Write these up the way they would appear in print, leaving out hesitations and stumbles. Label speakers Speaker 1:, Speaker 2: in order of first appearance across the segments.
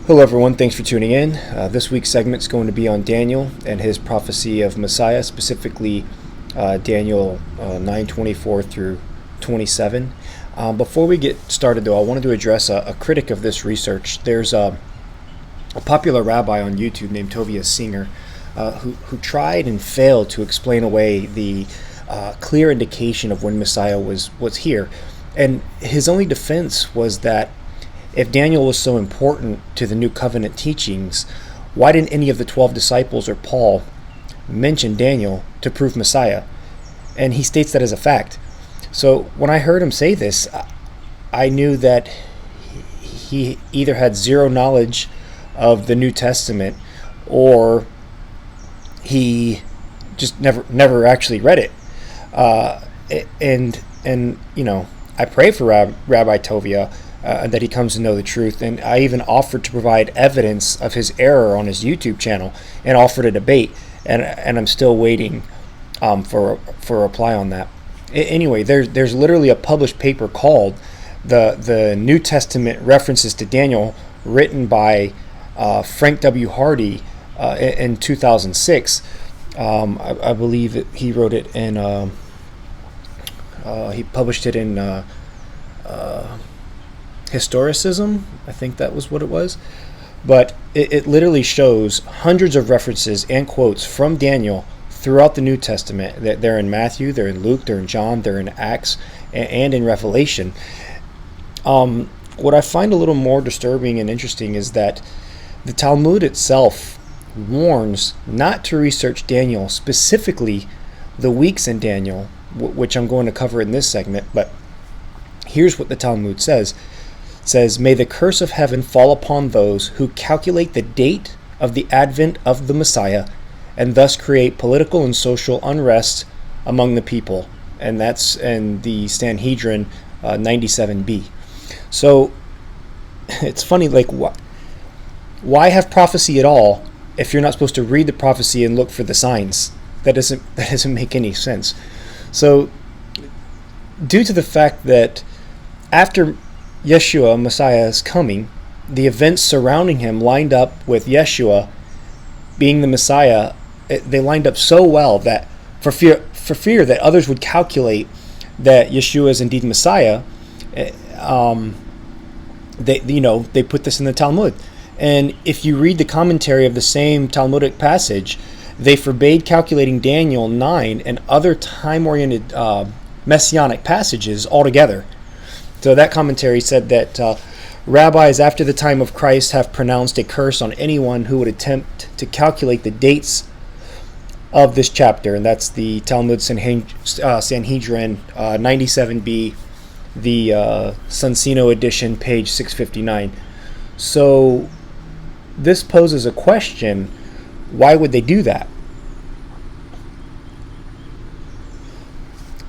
Speaker 1: Hello everyone, thanks for tuning in. This week's segment is going to be on Daniel and his prophecy of Messiah, specifically Daniel 9:24 through 27. Before we get started though, I wanted to address a critic of this research. There's a popular rabbi on YouTube named Tovia Singer who tried and failed to explain away the clear indication of when Messiah was here. And his only defense was that if Daniel was so important to the New Covenant teachings, why didn't any of the 12 disciples or Paul mention Daniel to prove Messiah? And he states that as a fact. So when I heard him say this, I knew that he either had zero knowledge of the New Testament or he just never actually read it. And you know, I pray for Rabbi Tovia that he comes to know the truth, and I even offered to provide evidence of his error on his YouTube channel and offered a debate, and I'm still waiting for a reply on that. Anyway, there's literally a published paper called the New Testament References to Daniel, written by Frank W. Hardy in 2006. I believe he wrote it in he published it in Historicism, I think that was what it was. But it literally shows hundreds of references and quotes from Daniel throughout the New Testament. They're in Matthew, they're in Luke, they're in John, they're in Acts, and in Revelation. What I find a little more disturbing and interesting is that the Talmud itself warns not to research Daniel, specifically the weeks in Daniel, which I'm going to cover in this segment. But here's what the Talmud says. It says, "May the curse of heaven fall upon those who calculate the date of the advent of the Messiah and thus create political and social unrest among the people." And that's in the Sanhedrin 97b. So it's funny, like, why have prophecy at all if you're not supposed to read the prophecy and look for the signs? That doesn't make any sense. So due to the fact that after Yeshua, Messiah's coming, the events surrounding him lined up with Yeshua being the Messiah. They lined up so well that for fear that others would calculate that Yeshua is indeed Messiah, they put this in the Talmud. And if you read the commentary of the same Talmudic passage, they forbade calculating Daniel 9 and other time-oriented messianic passages altogether. So that commentary said that rabbis after the time of Christ have pronounced a curse on anyone who would attempt to calculate the dates of this chapter, and that's the Talmud Sanhedrin 97b, the Sunsino edition, page 659. So this poses a question: why would they do that?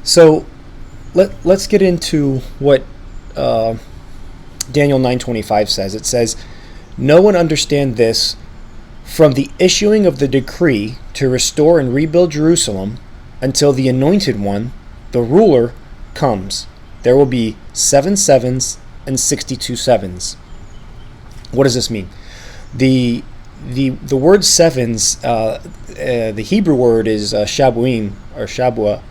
Speaker 1: So let's get into what Daniel 9:25 says. It says, "No one understand this from the issuing of the decree to restore and rebuild Jerusalem until the anointed one, the ruler, comes. There will be 7 sevens and 62 sevens." What does this mean? The word sevens, the Hebrew word is shabuim or shabua,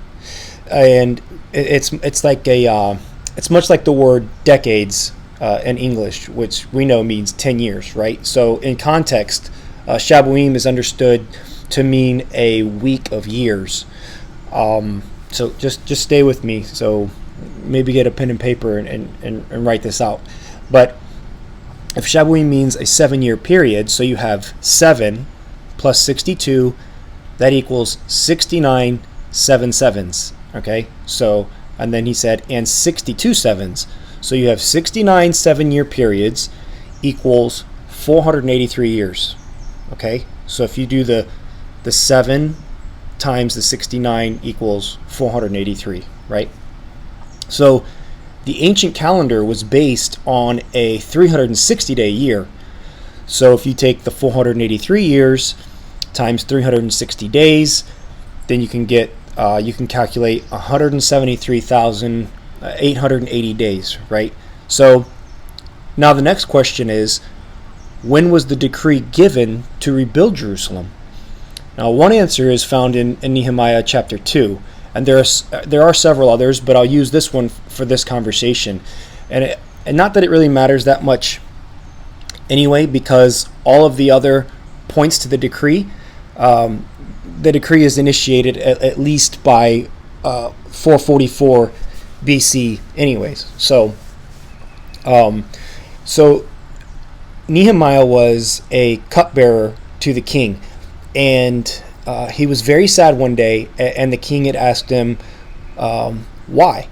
Speaker 1: and it's like it's much like the word decades in English, which we know means 10 years, right? So in context, shabuim is understood to mean a week of years. So just stay with me. So maybe get a pen and paper and write this out. But if shabuim means a 7-year period, so you have 7 plus 62, that equals 69 7 sevens. Okay, so, and then he said, and 62 sevens. So you have 69 7-year periods equals 483 years. Okay, so if you do the 7 times the 69 equals 483, right? So the ancient calendar was based on a 360-day year. So if you take the 483 years times 360 days, then you can calculate 173,880 days, right? So now the next question is, when was the decree given to rebuild Jerusalem? Now, one answer is found in Nehemiah chapter 2, and there are several others, but I'll use this one for this conversation. And not that it really matters that much anyway, because all of the other points to the decree is initiated at least by 444 BC anyways. So Nehemiah was a cupbearer to the king, and he was very sad one day, and the king had asked him why.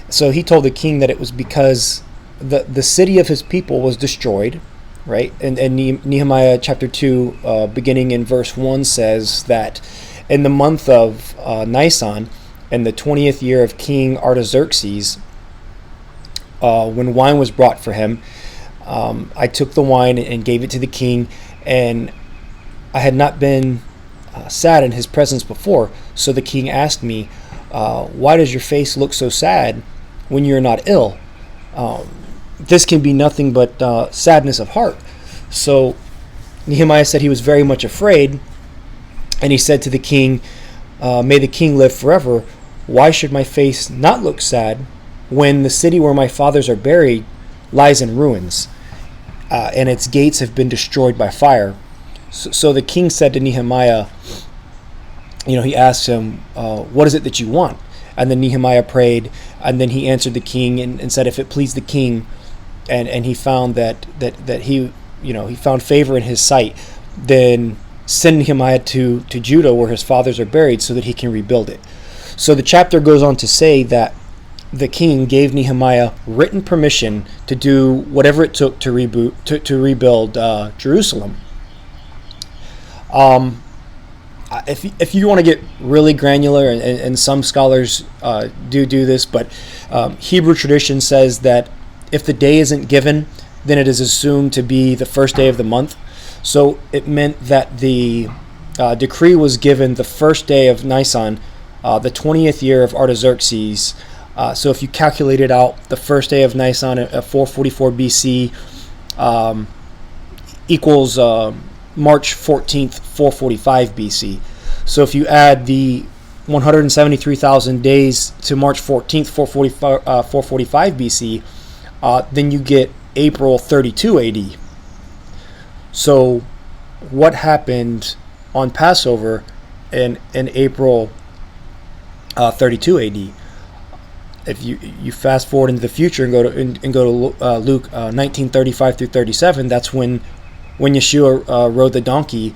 Speaker 1: So he told the king that it was because the city of his people was destroyed, right? And Nehemiah chapter 2, beginning in verse 1, says that in the month of Nisan, in the 20th year of King Artaxerxes, when wine was brought for him, I took the wine and gave it to the king, and I had not been sad in his presence before. So the king asked me, why does your face look so sad when you're not ill? This can be nothing but sadness of heart. So Nehemiah said he was very much afraid, and he said to the king, may the king live forever. Why should my face not look sad when the city where my fathers are buried lies in ruins, and its gates have been destroyed by fire? So the king said to Nehemiah, he asked him, what is it that you want? And then Nehemiah prayed, and then he answered the king and said if it pleased the king, and he found that he found favor in his sight, then send Nehemiah to Judah where his fathers are buried so that he can rebuild it. So the chapter goes on to say that the king gave Nehemiah written permission to do whatever it took to rebuild Jerusalem. If you want to get really granular, and some scholars do this, but Hebrew tradition says that if the day isn't given, then it is assumed to be the first day of the month. So it meant that the decree was given the first day of Nisan, the 20th year of Artaxerxes. So if you calculate it out, the first day of Nisan at 444 BC equals March 14th, 445 BC. So if you add the 173,000 days to March 14th, 445 BC, then you get April 32 AD. So what happened on Passover in April 32 AD? If you fast forward into the future and go to Luke 19:35 through 37, that's when Yeshua rode the donkey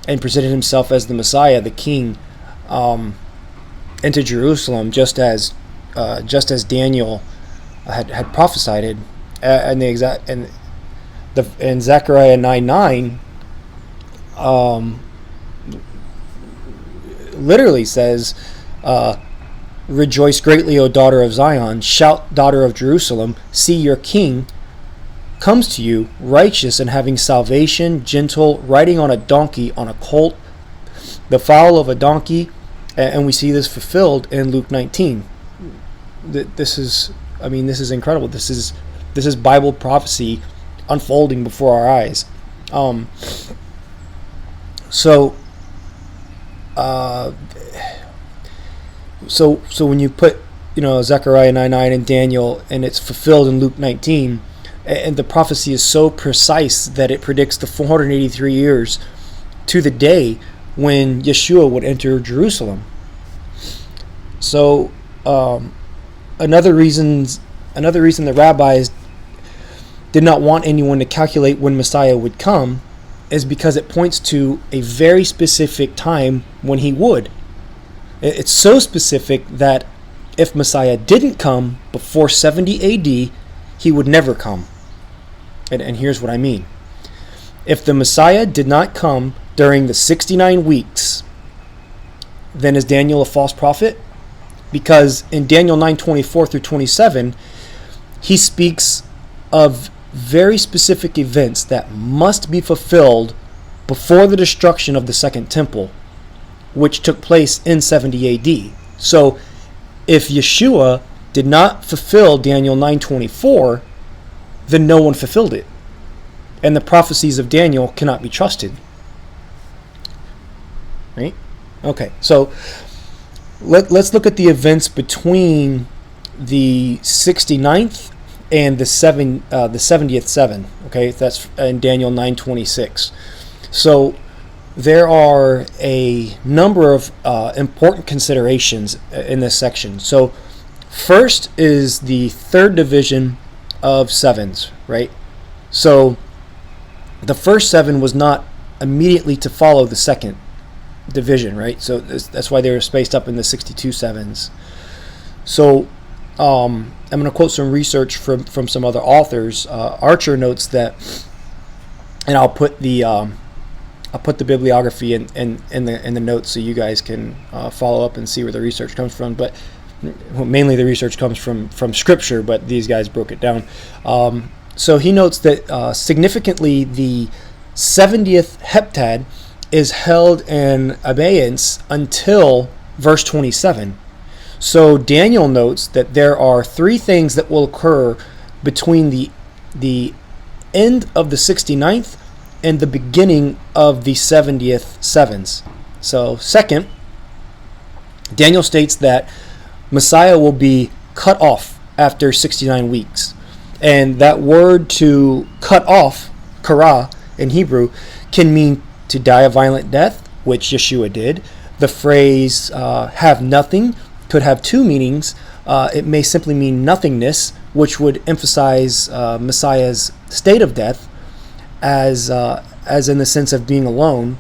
Speaker 1: and presented himself as the Messiah, the King, into Jerusalem, just as Daniel had prophesied it, in Zechariah 9:9, literally says, "Rejoice greatly, O daughter of Zion! Shout, daughter of Jerusalem! See, your king comes to you, righteous and having salvation, gentle, riding on a donkey, on a colt, the foal of a donkey." And we see this fulfilled in Luke 19. This is incredible. This is Bible prophecy unfolding before our eyes. So when you put Zechariah 9:9 and Daniel, and it's fulfilled in Luke 19, and the prophecy is so precise that it predicts the 483 years to the day when Yeshua would enter Jerusalem. So another reason the rabbis did not want anyone to calculate when Messiah would come is because it points to a very specific time when he would. It's so specific that if Messiah didn't come before 70 AD, he would never come. And here's what I mean. If the Messiah did not come during the 69 weeks, then is Daniel a false prophet? Because in Daniel 9:24 through 27, he speaks of very specific events that must be fulfilled before the destruction of the Second Temple, which took place in 70 AD. So if Yeshua did not fulfill Daniel 9:24, then no one fulfilled it. and the prophecies of Daniel cannot be trusted. Right? Okay, so let's look at the events between the 69th and the 70th seven. Okay, that's in Daniel 9:26. So there are a number of important considerations in this section. So first is the third division of sevens, right? So the first seven was not immediately to follow the second division, right? So that's why they were spaced up in the 62 sevens. So I'm going to quote some research from some other authors. Archer notes that, and I'll put the bibliography in the notes so you guys can follow up and see where the research comes from. But mainly the research comes from Scripture, but these guys broke it down. So he notes that significantly the 70th heptad is held in abeyance until verse 27. So Daniel notes that there are three things that will occur between the end of the 69th and the beginning of the 70th sevens. So second, Daniel states that Messiah will be cut off after 69 weeks. And that word to cut off, kara in Hebrew, can mean to die a violent death, which Yeshua did. The phrase have nothing could have two meanings. It may simply mean nothingness, which would emphasize Messiah's state of death, as in the sense of being alone.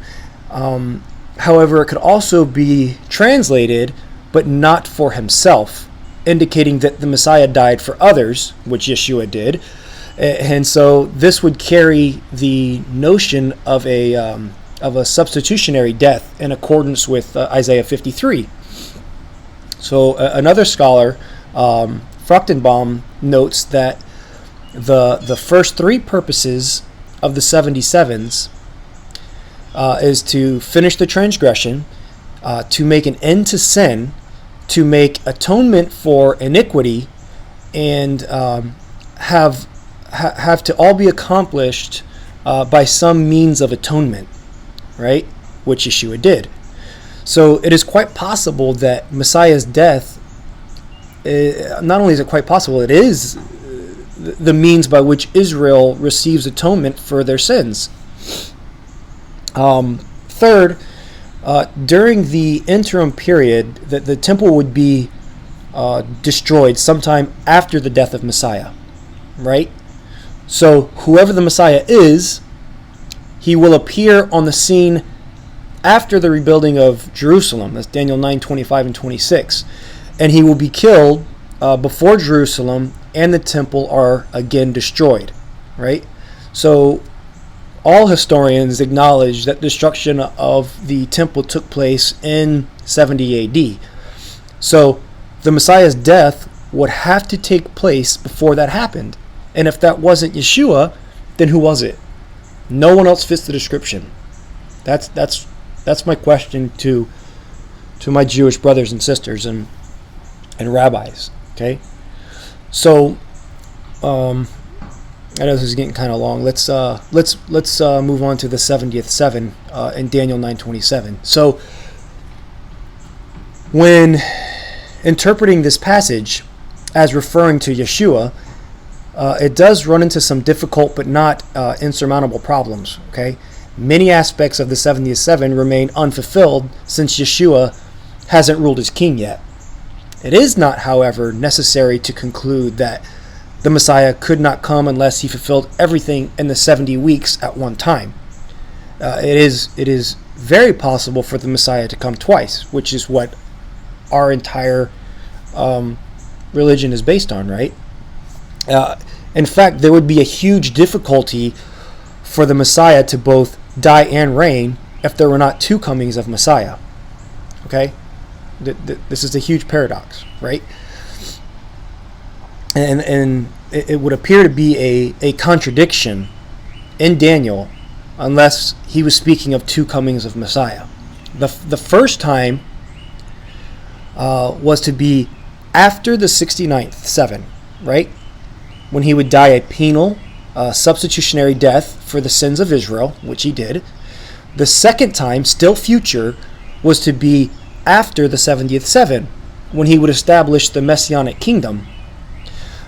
Speaker 1: However, it could also be translated, but not for himself, indicating that the Messiah died for others, which Yeshua did. And so this would carry the notion of a substitutionary death in accordance with Isaiah 53. So another scholar, Fruchtenbaum, notes that the first three purposes of the 77s is to finish the transgression, to make an end to sin, to make atonement for iniquity, and have to all be accomplished by some means of atonement, right? Which Yeshua did. So it is quite possible that Messiah's death, not only is it quite possible, it is the means by which Israel receives atonement for their sins. Third, during the interim period, the temple would be destroyed sometime after the death of Messiah, right? So whoever the Messiah is, he will appear on the scene after the rebuilding of Jerusalem. That's Daniel 9:25 and 26. And he will be killed before Jerusalem and the temple are again destroyed, right? So all historians acknowledge that destruction of the temple took place in 70 AD. So the Messiah's death would have to take place before that happened. And if that wasn't Yeshua, then who was it? No one else fits the description. That's my question to my Jewish brothers and sisters and rabbis. Okay, so I know this is getting kind of long. Let's move on to the 70th seven in Daniel 9:27. So when interpreting this passage as referring to Yeshua, it does run into some difficult but not insurmountable problems. Okay, many aspects of the 70th seven remain unfulfilled since Yeshua hasn't ruled as king yet. It is not, however, necessary to conclude that the Messiah could not come unless he fulfilled everything in the 70 weeks at one time. It is very possible for the Messiah to come twice, which is what our entire religion is based on, right? In fact, there would be a huge difficulty for the Messiah to both die and reign if there were not two comings of Messiah. Okay? This is a huge paradox, right? And it would appear to be a contradiction in Daniel unless he was speaking of two comings of Messiah. The first time was to be after the 69th seven, right? When he would die a penal, substitutionary death for the sins of Israel, which he did. The second time, still future, was to be after the 70th seven, when he would establish the Messianic kingdom.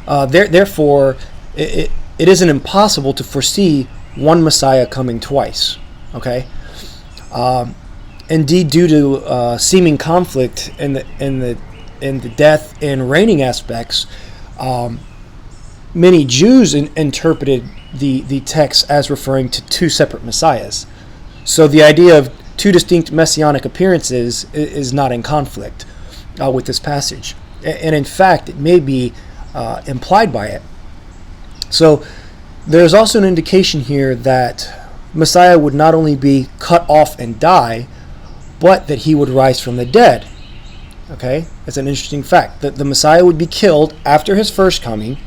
Speaker 1: Therefore, it isn't impossible to foresee one Messiah coming twice. Okay. Indeed, due to seeming conflict in the death and reigning aspects, many Jews interpreted the text as referring to two separate messiahs. So the idea of two distinct messianic appearances is not in conflict with this passage, and in fact, it may be implied by it. So there's also an indication here that Messiah would not only be cut off and die, but that he would rise from the dead. Okay, that's an interesting fact, that the Messiah would be killed after his first coming,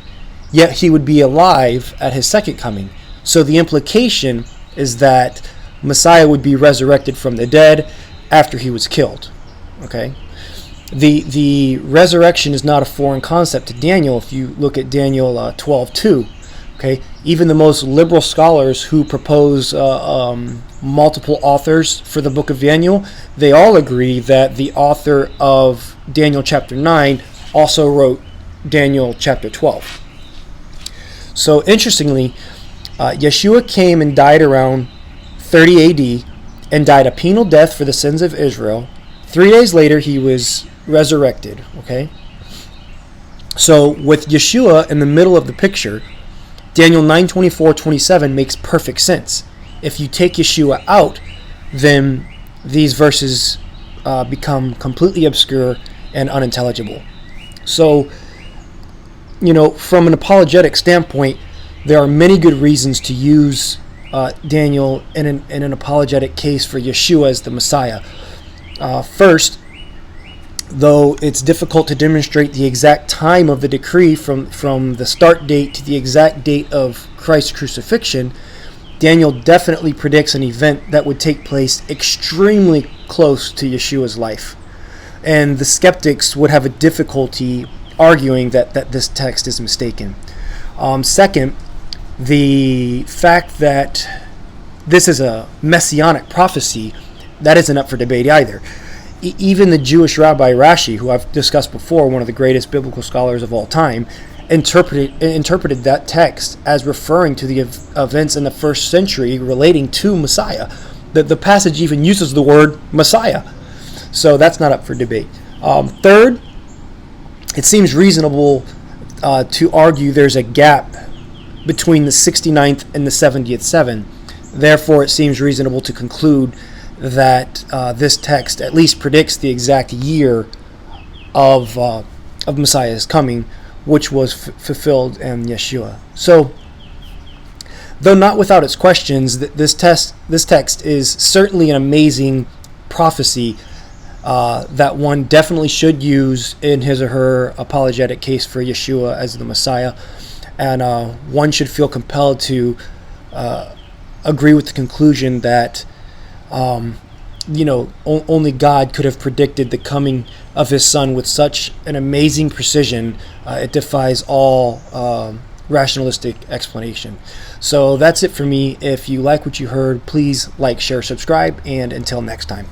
Speaker 1: yet he would be alive at his second coming. So the implication is that Messiah would be resurrected from the dead after he was killed. Okay, the resurrection is not a foreign concept to Daniel. If you look at Daniel 12:2, okay, even the most liberal scholars who propose multiple authors for the book of Daniel, they all agree that the author of Daniel chapter 9 also wrote Daniel chapter 12. So interestingly, Yeshua came and died around 30 AD and died a penal death for the sins of Israel. 3 days later, he was resurrected. Okay, so with Yeshua in the middle of the picture, Daniel 9:24-27 makes perfect sense. If you take Yeshua out, then these verses become completely obscure and unintelligible. So, from an apologetic standpoint, there are many good reasons to use Daniel in an apologetic case for Yeshua as the Messiah. First, though it's difficult to demonstrate the exact time of the decree from the start date to the exact date of Christ's crucifixion, Daniel definitely predicts an event that would take place extremely close to Yeshua's life. And the skeptics would have a difficulty arguing that this text is mistaken. Second, the fact that this is a messianic prophecy, that isn't up for debate either. Even the Jewish Rabbi Rashi, who I've discussed before, one of the greatest biblical scholars of all time, interpreted that text as referring to the events in the first century relating to Messiah. The passage even uses the word Messiah. So that's not up for debate. Third, it seems reasonable to argue there's a gap between the 69th and the 70th seven. Therefore, it seems reasonable to conclude that this text at least predicts the exact year of Messiah's coming, which was fulfilled in Yeshua. So, though not without its questions, this text is certainly an amazing prophecy that one definitely should use in his or her apologetic case for Yeshua as the Messiah, and one should feel compelled to agree with the conclusion that only God could have predicted the coming of his son with such an amazing precision. It defies all rationalistic explanation. So that's it for me. If you like what you heard, please like, share, subscribe, and until next time.